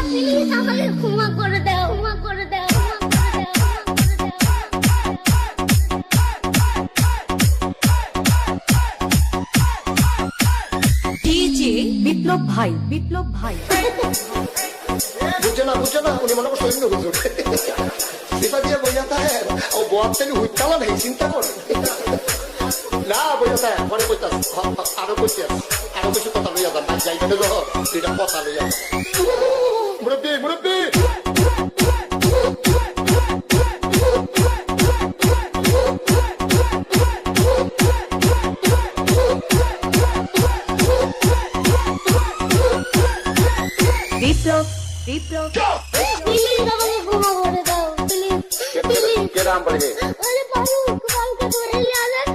Please আমাকে ক্ষমা করে দাও, ক্ষমা করে দাও, ক্ষমা করে দাও। ডিজে বিপ্লব ভাই, বিপ্লব ভাই বুঝছে না উনি মনে করছে অন্য হুজুর এটা দিয়ে বইয়া থাকে ও বয়ার থেকে হুইতালা নেই চিন্তা করে না বইয়া থাকে পরে কইতাস আরো কইতাস আরো কিছু কথা লইয়া যান ভাই যাইবে না যখন দুইটা কথা লইয়া যান মুরব্বী মুরব্বী বিপ্লব বিপ্লব প্লিজ আমাকে ক্ষমা করে দাও, প্লিজ প্লিজ। কে নাম পড়ে আরে বাবু কালকে ধরে নিয়ে আসেন